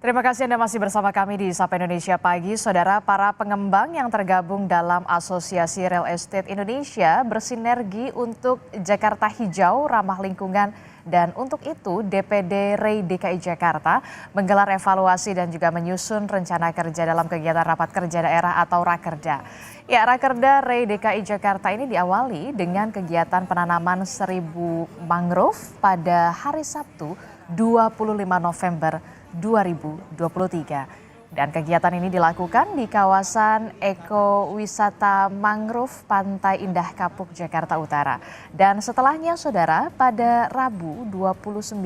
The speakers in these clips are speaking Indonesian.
Terima kasih Anda masih bersama kami di Sapa Indonesia Pagi. Saudara, para pengembang yang tergabung dalam Asosiasi Real Estate Indonesia bersinergi untuk Jakarta Hijau, ramah lingkungan. Dan untuk itu DPD REI DKI Jakarta menggelar evaluasi dan juga menyusun rencana kerja dalam kegiatan rapat kerja daerah atau Rakerda. Ya, Rakerda REI DKI Jakarta ini diawali dengan kegiatan penanaman 1.000 mangrove pada hari Sabtu 25 November 2023. Dan kegiatan ini dilakukan di kawasan ekowisata mangrove Pantai Indah Kapuk, Jakarta Utara. Dan setelahnya saudara, pada Rabu 29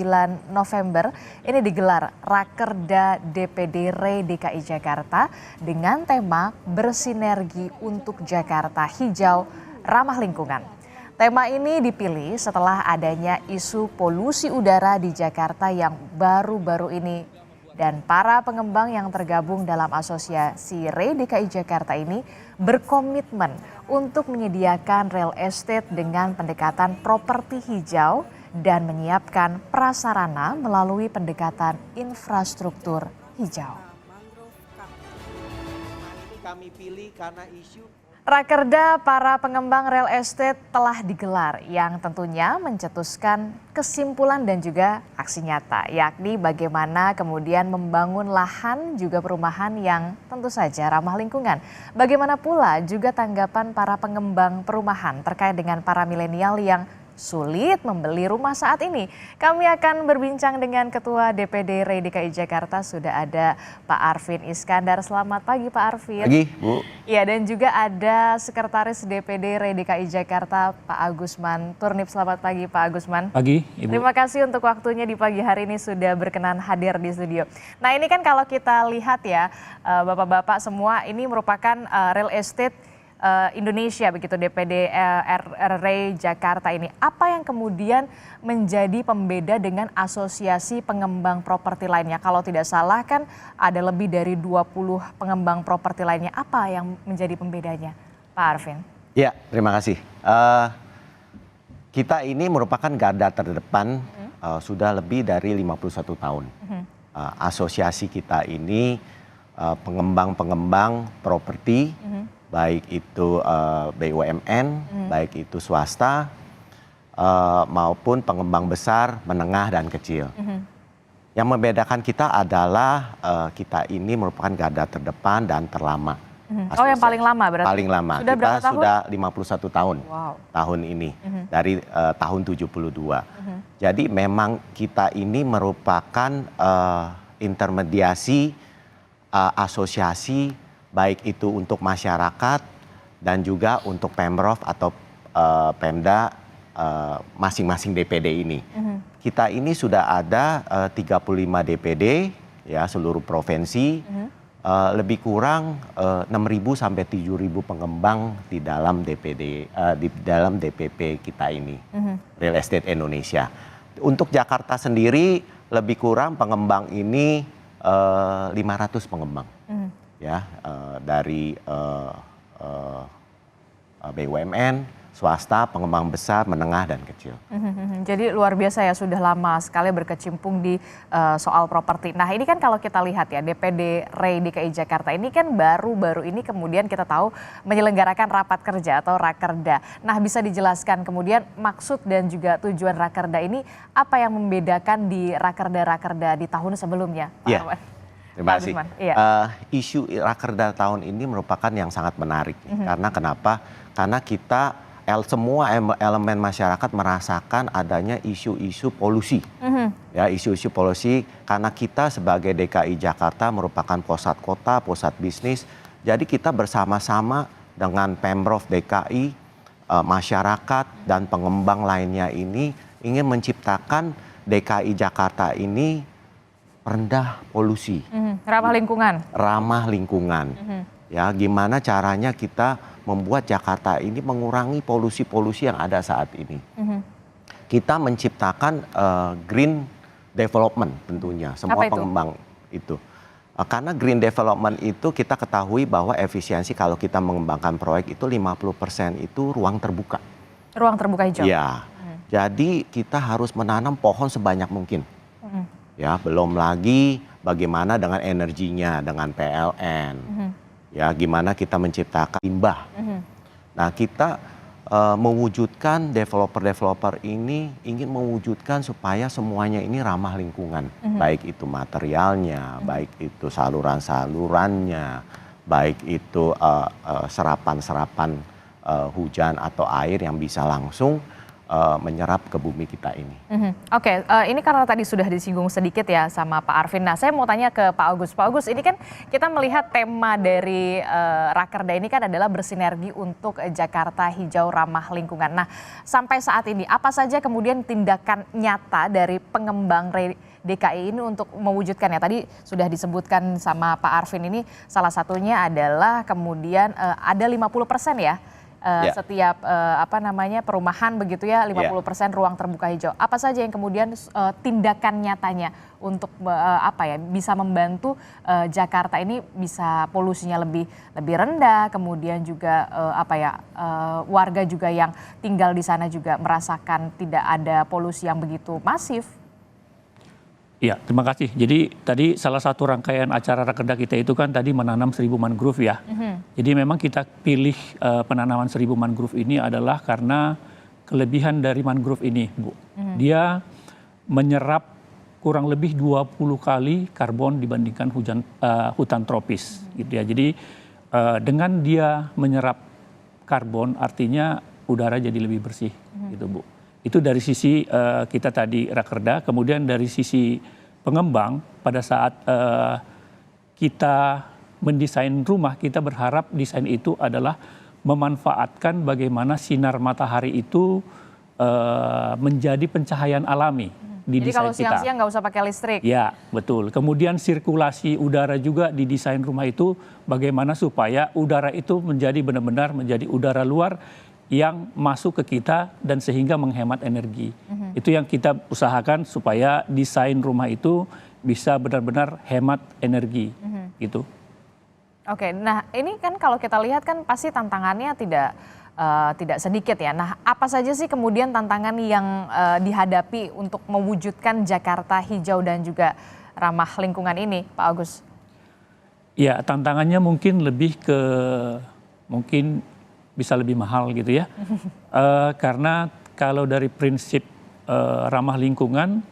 November ini digelar Rakerda DPD REI DKI Jakarta dengan tema Bersinergi untuk Jakarta Hijau, Ramah Lingkungan. Tema ini dipilih setelah adanya isu polusi udara di Jakarta yang baru-baru ini. Dan para pengembang yang tergabung dalam Asosiasi REI DKI Jakarta ini berkomitmen untuk menyediakan real estate dengan pendekatan properti hijau dan menyiapkan prasarana melalui pendekatan infrastruktur hijau. Kami pilih karena isu Rakerda para pengembang real estate telah digelar yang tentunya mencetuskan kesimpulan dan juga aksi nyata, yakni bagaimana kemudian membangun lahan juga perumahan yang tentu saja ramah lingkungan. Bagaimana pula juga tanggapan para pengembang perumahan terkait dengan para milenial yang sulit membeli rumah saat ini. Kami akan berbincang dengan Ketua DPD REI DKI Jakarta, sudah ada Pak Arvin Iskandar. Selamat pagi Pak Arvin. Pagi Bu. Ya, dan juga ada Sekretaris DPD REI DKI Jakarta Pak Agusman Turnip. Selamat pagi Pak Agusman. Pagi Ibu. Terima kasih untuk waktunya di pagi hari ini sudah berkenan hadir di studio. Nah, ini kan kalau kita lihat ya Bapak-bapak semua, ini merupakan real estate Indonesia begitu, DPD REI Jakarta ini. Apa yang kemudian menjadi pembeda dengan asosiasi pengembang properti lainnya? Kalau tidak salah kan ada lebih dari 20 pengembang properti lainnya. Apa yang menjadi pembedanya, Pak Arvin? Ya, terima kasih. Kita ini merupakan garda terdepan sudah lebih dari 51 tahun. Asosiasi kita ini pengembang-pengembang properti, baik itu BUMN, baik itu swasta, maupun pengembang besar, menengah, dan kecil. Yang membedakan kita adalah kita ini merupakan garda terdepan dan terlama. Oh, yang paling lama berarti? Paling lama. Sudah kita berapa tahun? sudah 51 tahun. Wow. Tahun ini, dari tahun 72. Jadi memang kita ini merupakan intermediasi asosiasi, baik itu untuk masyarakat dan juga untuk Pemprov atau Pemda masing-masing DPD ini. Kita ini sudah ada 35 DPD ya, seluruh provinsi, lebih kurang 6.000 sampai 7.000 pengembang di dalam DPD, di dalam DPP kita ini, Real Estate Indonesia. Untuk Jakarta sendiri lebih kurang pengembang ini 500 pengembang. Ya, dari BUMN, swasta, pengembang besar, menengah, dan kecil. Jadi luar biasa ya, sudah lama sekali berkecimpung di soal properti. Nah, ini kan kalau kita lihat ya, DPD REI DKI Jakarta ini kan baru-baru ini kemudian kita tahu menyelenggarakan rapat kerja atau Rakerda. Nah, bisa dijelaskan kemudian maksud dan juga tujuan Rakerda ini, apa yang membedakan di Rakerda-Rakerda di tahun sebelumnya, Pak Arwan? Terima kasih. Iya. Isu Rakerda tahun ini merupakan yang sangat menarik. Karena kenapa? Karena kita semua elemen masyarakat merasakan adanya isu-isu polusi. Ya, isu-isu polusi karena kita sebagai DKI Jakarta merupakan pusat kota, pusat bisnis. Jadi kita bersama-sama dengan Pemprov DKI, masyarakat dan pengembang lainnya ini ingin menciptakan DKI Jakarta ini rendah polusi, ramah lingkungan. Ramah lingkungan. Ya, gimana caranya kita membuat Jakarta ini mengurangi polusi-polusi yang ada saat ini. Kita menciptakan green development tentunya, semua pengembang itu. Karena green development itu kita ketahui bahwa efisiensi kalau kita mengembangkan proyek itu 50% itu ruang terbuka. Ruang terbuka hijau. Ya, jadi kita harus menanam pohon sebanyak mungkin. Ya, belum lagi bagaimana dengan energinya, dengan PLN, ya gimana kita menciptakan limbah. Nah kita mewujudkan developer-developer ini ingin mewujudkan supaya semuanya ini ramah lingkungan, baik itu materialnya, baik itu saluran-salurannya, baik itu serapan-serapan hujan atau air yang bisa langsung menyerap ke bumi kita ini. Oke, ini karena tadi sudah disinggung sedikit ya sama Pak Arvin. Nah, saya mau tanya ke Pak Agus. Pak Agus, ini kan kita melihat tema dari Rakerda ini kan adalah bersinergi untuk Jakarta hijau ramah lingkungan. Nah, sampai saat ini apa saja kemudian tindakan nyata dari pengembang DKI ini untuk mewujudkannya? Tadi sudah disebutkan sama Pak Arvin, ini salah satunya adalah kemudian ada 50% ya. Setiap perumahan begitu ya, 50% ruang terbuka hijau. Apa saja yang kemudian tindakan nyatanya untuk bisa membantu Jakarta ini bisa polusinya lebih rendah, kemudian juga warga juga yang tinggal di sana juga merasakan tidak ada polusi yang begitu masif. Iya, terima kasih. Jadi tadi salah satu rangkaian acara Rakerda kita itu kan tadi menanam 1000 mangrove ya. Jadi memang kita pilih penanaman 1000 mangrove ini adalah karena kelebihan dari mangrove ini, Bu. Dia menyerap kurang lebih 20 kali karbon dibandingkan hutan tropis gitu ya. Jadi dengan dia menyerap karbon artinya udara jadi lebih bersih gitu, Bu. Itu dari sisi kita tadi Rakerda, kemudian dari sisi pengembang pada saat kita mendesain rumah, kita berharap desain itu adalah memanfaatkan bagaimana sinar matahari itu menjadi pencahayaan alami di Jadi desain kalau kita. siang-siang nggak usah pakai listrik. Ya, betul. Kemudian sirkulasi udara juga di desain rumah itu bagaimana supaya udara itu menjadi benar-benar menjadi udara luar yang masuk ke kita dan sehingga menghemat energi. Itu yang kita usahakan supaya desain rumah itu bisa benar-benar hemat energi gitu. Oke, nah ini kan kalau kita lihat kan pasti tantangannya tidak sedikit ya. Nah, apa saja sih kemudian tantangan yang dihadapi untuk mewujudkan Jakarta hijau dan juga ramah lingkungan ini, Pak Agus? Ya, tantangannya mungkin lebih ke bisa lebih mahal gitu ya. Karena kalau dari prinsip ramah lingkungan,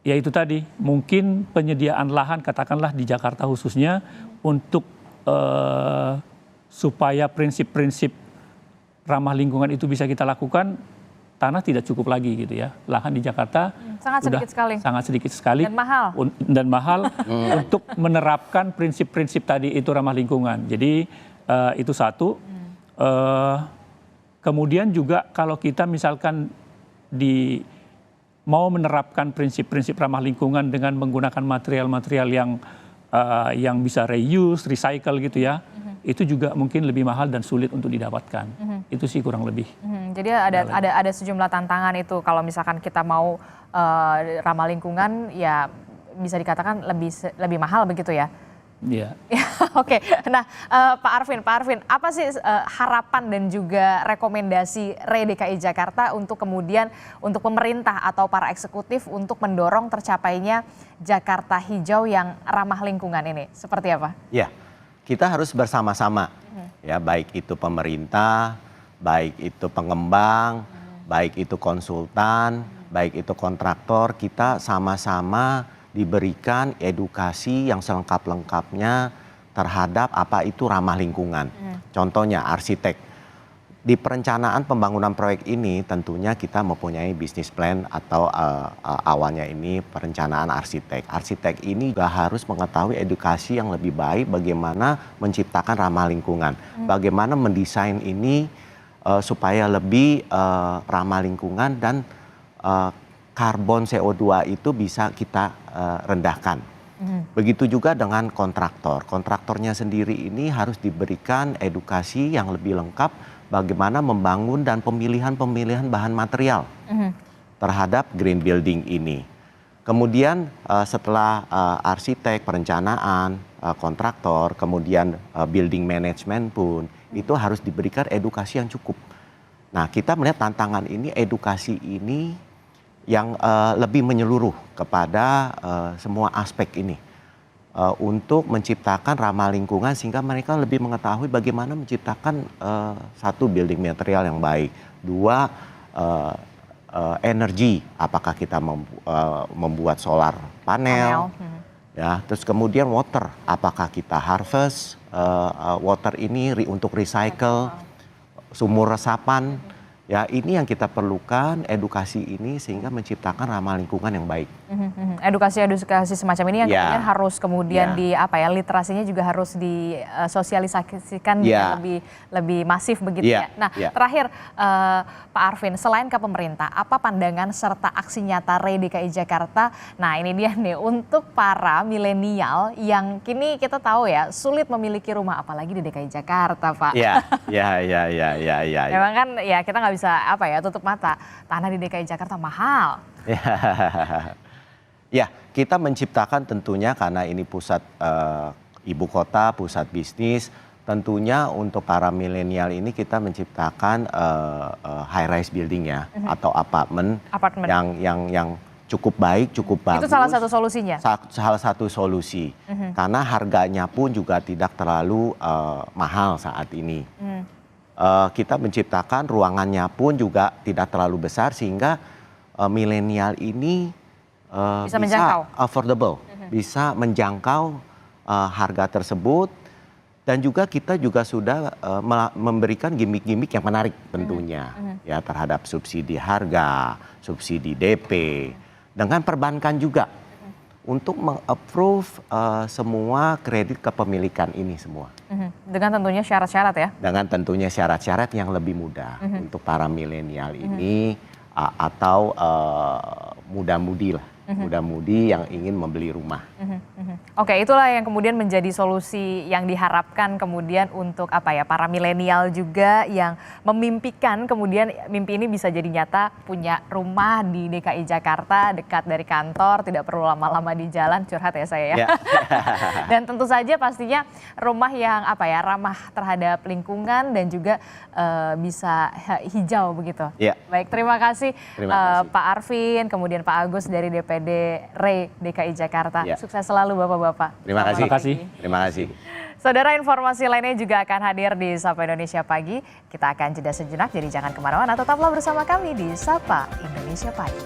ya itu tadi, mungkin penyediaan lahan katakanlah di Jakarta khususnya untuk supaya prinsip-prinsip ramah lingkungan itu bisa kita lakukan, tanah tidak cukup lagi gitu ya. Lahan di Jakarta sangat sedikit sekali dan mahal untuk menerapkan prinsip-prinsip tadi itu ramah lingkungan. Jadi itu satu. Kemudian juga kalau kita misalkan mau menerapkan prinsip-prinsip ramah lingkungan dengan menggunakan material-material yang bisa reuse, recycle gitu ya, itu juga mungkin lebih mahal dan sulit untuk didapatkan. Itu sih kurang lebih. Jadi ada sejumlah tantangan itu kalau misalkan kita mau ramah lingkungan ya bisa dikatakan lebih mahal begitu ya. Iya. Oke. Nah, Pak Arvin, apa sih harapan dan juga rekomendasi DKI Jakarta untuk kemudian untuk pemerintah atau para eksekutif untuk mendorong tercapainya Jakarta hijau yang ramah lingkungan ini? Seperti apa? Ya, kita harus bersama-sama, ya baik itu pemerintah, baik itu pengembang, baik itu konsultan, baik itu kontraktor, kita sama-sama diberikan edukasi yang selengkap-lengkapnya terhadap apa itu ramah lingkungan. Contohnya arsitek. Di perencanaan pembangunan proyek ini tentunya kita mempunyai bisnis plan atau awalnya ini perencanaan arsitek. Arsitek ini juga harus mengetahui edukasi yang lebih baik bagaimana menciptakan ramah lingkungan. Bagaimana mendesain ini supaya lebih ramah lingkungan dan karbon CO2 itu bisa kita rendahkan. Begitu juga dengan kontraktor. Kontraktornya sendiri ini harus diberikan edukasi yang lebih lengkap bagaimana membangun dan pemilihan bahan material terhadap green building ini. Kemudian setelah arsitek, perencanaan, kontraktor, kemudian building management pun itu harus diberikan edukasi yang cukup. Nah, kita melihat tantangan ini, edukasi ini yang lebih menyeluruh kepada semua aspek ini untuk menciptakan ramah lingkungan sehingga mereka lebih mengetahui bagaimana menciptakan satu building material yang baik, dua energi, apakah kita membuat solar panel. Ya, terus kemudian water, apakah kita harvest water ini untuk recycle, sumur resapan, ya ini yang kita perlukan edukasi ini sehingga menciptakan ramah lingkungan yang baik. Edukasi semacam ini yang kemudian harus kemudian literasinya juga harus disosialisasikan lebih masif begitu ya. Nah, terakhir Pak Arvin, selain ke pemerintah, apa pandangan serta aksi nyata REI DKI Jakarta? Nah, ini dia nih untuk para milenial yang kini kita tahu ya sulit memiliki rumah apalagi di DKI Jakarta, Pak. Ya. Memang kan ya kita nggak bisa tutup mata, tanah di DKI Jakarta mahal. Ya, kita menciptakan tentunya karena ini pusat ibu kota, pusat bisnis. Tentunya untuk para milenial ini kita menciptakan high rise building ya, atau apartemen yang cukup baik, cukup bagus. Itu salah satu solusinya? Salah satu solusi. Karena harganya pun juga tidak terlalu mahal saat ini. Kita menciptakan ruangannya pun juga tidak terlalu besar sehingga milenial ini bisa affordable, bisa menjangkau harga tersebut, dan juga kita juga sudah memberikan gimmick-gimmick yang menarik tentunya ya terhadap subsidi harga, subsidi DP, dengan perbankan juga untuk meng-approve semua kredit kepemilikan ini semua. Dengan tentunya syarat-syarat ya? Dengan tentunya syarat-syarat yang lebih mudah untuk para milenial ini atau muda-mudi lah. Muda-mudi yang ingin membeli rumah. Oke, itulah yang kemudian menjadi solusi yang diharapkan kemudian untuk para milenial juga yang memimpikan kemudian mimpi ini bisa jadi nyata, punya rumah di DKI Jakarta dekat dari kantor, tidak perlu lama-lama di jalan, curhat ya saya ya. Dan tentu saja pastinya rumah yang ramah terhadap lingkungan dan juga bisa hijau begitu. Baik, terima kasih, Pak Arvin, kemudian Pak Agus dari DPD REI DKI Jakarta. Sukses selalu Bapak-bapak. Terima kasih. Saudara, informasi lainnya juga akan hadir di Sapa Indonesia Pagi. Kita akan jeda sejenak, jadi jangan kemana-mana. Tetaplah bersama kami di Sapa Indonesia Pagi.